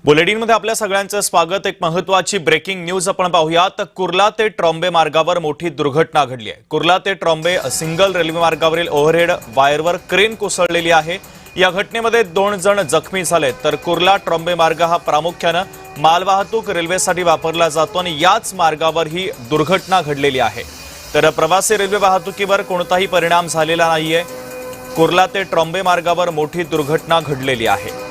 बुलेटिनमध्ये आपल्या सगळ्यांचं स्वागत। एक महत्त्वाची ब्रेकिंग न्यूज आपण पाहूयात। कुर्ला ते ट्रॉम्बे मार्गावर मोठी दुर्घटना घडली आहे। कुर्ला ते ट्रॉम्बे सिंगल रेल्वे मार्गावरील ओव्हरहेड वायरवर क्रेन कोसळलेली आहे। या घटनेमध्ये 2 जण जखमी झाले, तर कुर्ला ट्रॉम्बे मार्ग हा प्रामुख्याने मालवाहतूक रेल्वेसाठी वापरला जातो आणि याच मार्गावर ही दुर्घटना घडलेली आहे। तर प्रवासी रेल्वे वाहतुकीवर कोणताही परिणाम झालेला नाहीये। कुर्ला ते ट्रॉम्बे मार्गावर मोठी दुर्घटना घडलेली आहे।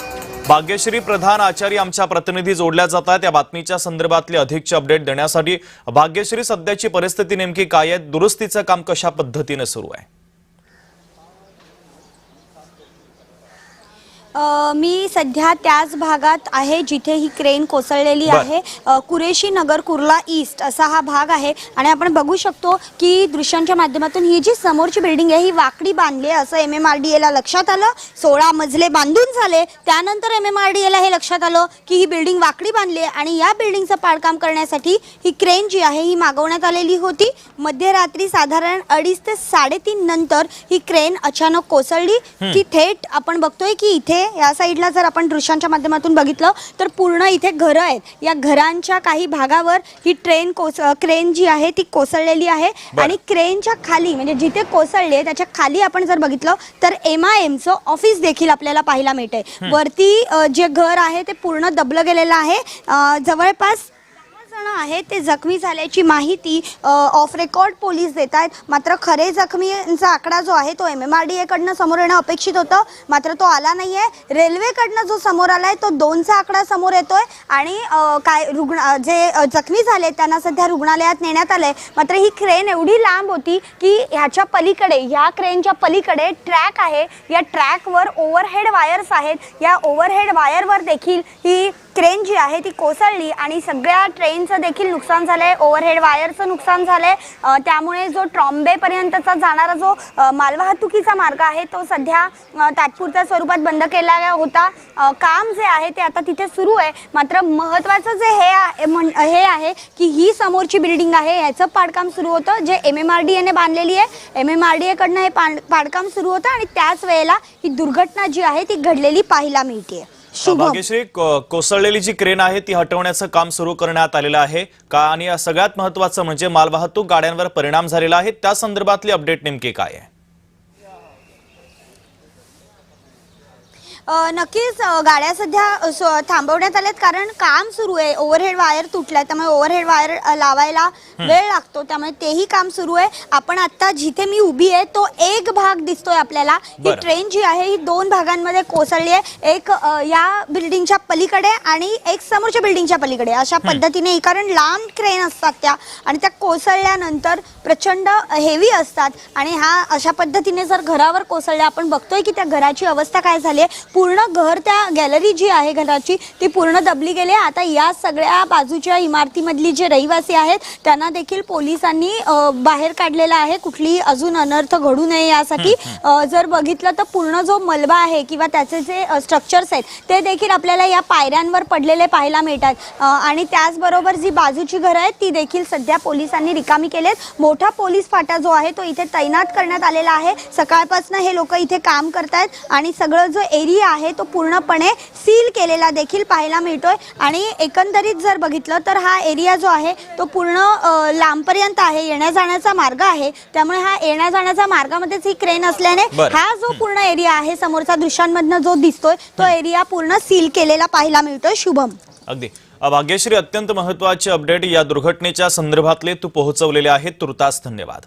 भाग्यश्री प्रधान आचार्य आमच्या प्रतिनिधी जोडल्या जातात। या बातमीच्या संदर्भातले अधिकचे अपडेट देण्यासाठी भाग्यश्री, सध्याची परिस्थिती नेमकी काय आहे? दुरुस्तीचं काम कशा पद्धतीने सुरू आहे? मी सध्या त्याच भागात आहे जिथे ही क्रेन कोसळलेली आहे। कुरेशी नगर कुर्ला ईस्ट असा हा भाग आहे आणि आपण बघू शकतो की दृश्यांच्या माध्यमातून ही जी समोरची बिल्डिंग आहे ही वाकडी बांधली आहे असं MMRDA ला लक्षात आलं। 16 मजले बांधून झाले, त्यानंतर MMRDA ला हे लक्षात आलं की ही बिल्डिंग वाकडी बांधली आहे आणि या बिल्डिंगचं पाडकाम करण्यासाठी ही क्रेन जी आहे ही मागवण्यात आलेली होती। मध्यरात्री साधारण 2:30 ते 3:30 नंतर ही क्रेन अचानक कोसळली की थेट आपण बघतोय की इथे या साइडला जर आपण दृश्यांच्या माध्यमातून बघितलं तर पूर्ण इथे घरं आहेत। या घरांच्या काही भागावर ही क्रेन जी आहे ती कोसळलेली आहे आणि क्रेनच्या खाली म्हणजे जिथे कोसळले त्याच्या खाली आपण जर बघितलं तर MIM चं ऑफिस देखील आपल्याला पाहायला मिळते। वरती जे घर आहे ते पूर्ण दबलं गेलेलं आहे। जवळपास आहे ते जखमी झाल्याची माहिती ऑफ रेकॉर्ड पोलीस देत आहेत। मात्र खरे जखमींचा आकडा जो आहे तो MMRDA कडनं समोर येणं अपेक्षित होतं, मात्र तो आला नाहीये। रेल्वेकडनं जो समोर आलाय तो 2चा आकडा समोर येतोय आणि काय जे जखमी झाले त्यांना सध्या रुग्णालयात नेण्यात आलंय। मात्र ही क्रेन एवढी लांब होती की ह्याच्या पलीकडे, या क्रेनच्या पलीकडे ट्रॅक आहे। या ट्रॅकवर ओव्हरहेड वायर्स आहेत। या ओव्हरहेड वायरवर देखील ही क्रेन जी आहे ती कोसळली आणि सगळ्या ट्रेनचं देखील नुकसान झालंय, ओव्हरहेड वायरचं नुकसान झालंय। त्यामुळे जो ट्रॉम्बे पर्यंतचा जाणारा जो मालवाहतुकीचा मार्ग आहे तो सध्या तात्पुरत्या स्वरूपात बंद केला होता। काम जे आहे ते आता तिथे सुरू आहे। मात्र महत्त्वाचं जे हे आहे की ही समोरची बिल्डिंग आहे याचं पाडकाम सुरू होतं जे MMRDA ने बांधलेली आहे। MMRDA कडनं हे पाडकाम सुरू होतं आणि त्याच वेळेला ही दुर्घटना जी आहे ती घडलेली पाहायला मिळते। भाग्यश्री, कोसळलेली जी क्रेन आहे ती हटवण्याचं काम सुरू करण्यात आलेलं आहे का? आणि सगळ्यात महत्त्वाचं म्हणजे मालवाहतूक गाड्यांवर परिणाम झालेला आहे, त्या संदर्भातली अपडेट नेमकी काय आहे? नक्कीच गाड्या सध्या थांबवण्यात आल्यात कारण काम सुरू आहे। ओव्हरहेड वायर तुटलाय त्यामुळे ओव्हरहेड वायर लावायला वेळ लागतो, त्यामुळे तेही काम सुरू आहे। आपण आता जिथे मी उभी आहे तो एक भाग दिसतोय आपल्याला। ही ट्रेन जी आहे ही 2 भागांमध्ये कोसळली आहे, एक या बिल्डिंगच्या पलीकडे आणि एक समोरच्या बिल्डिंगच्या पलीकडे अशा पद्धतीने, कारण लांब क्रेन असतात त्या आणि त्या कोसळल्यानंतर प्रचंड हेवी असतात आणि हा अशा पद्धतीने जर घरावर कोसळल्या आपण बघतोय की त्या घराची अवस्था काय झाली आहे। पूर्ण घर, त्या गॅलरी जी आहे घराची ती पूर्ण दबली गेली। आता या सगळ्या बाजूच्या इमारतीमधली जे रहिवासी आहेत त्यांना देखील पोलिसांनी बाहेर काढलेला आहे, कुठली अजून अनर्थ घडू नये यासाठी। जर बघितलं तर पूर्ण जो मलबा आहे किंवा त्याचे जे स्ट्रक्चर्स आहेत ते देखील आपल्याला या पायऱ्यांवर पडलेले पाहायला मिळतात आणि त्याचबरोबर जी बाजूची घरं आहेत ती देखील सध्या पोलिसांनी रिकामी केलेत। मोठा पोलीस फाटा जो आहे तो इथे तैनात करण्यात आलेला आहे। सकाळपासून हे लोक इथे काम करतायत आणि सगळं जो एरिया आहे तो पूर्णपणे सील केलेला देखील पाहायला मिळतोय आणि एकंदरीत जर बघितलं तर हा एरिया जो आहे तो पूर्ण लांबपर्यंत आहे, येण्या जाण्याचा मार्ग आहे। त्यामुळे हा येण्या जाण्याचा मार्गामध्येच ही क्रेन असल्याने हा जो पूर्ण एरिया आहे समोरच्या दृश्यांमधनं जो दिसतोय तो एरिया पूर्ण सील केलेला पाहायला मिळतोय। शुभम, अगदी भाग्यश्री, अत्यंत महत्त्वाचे अपडेट या दुर्घटनेच्या संदर्भातले तू पोहोचवलेले आहेत, तुर्तास धन्यवाद।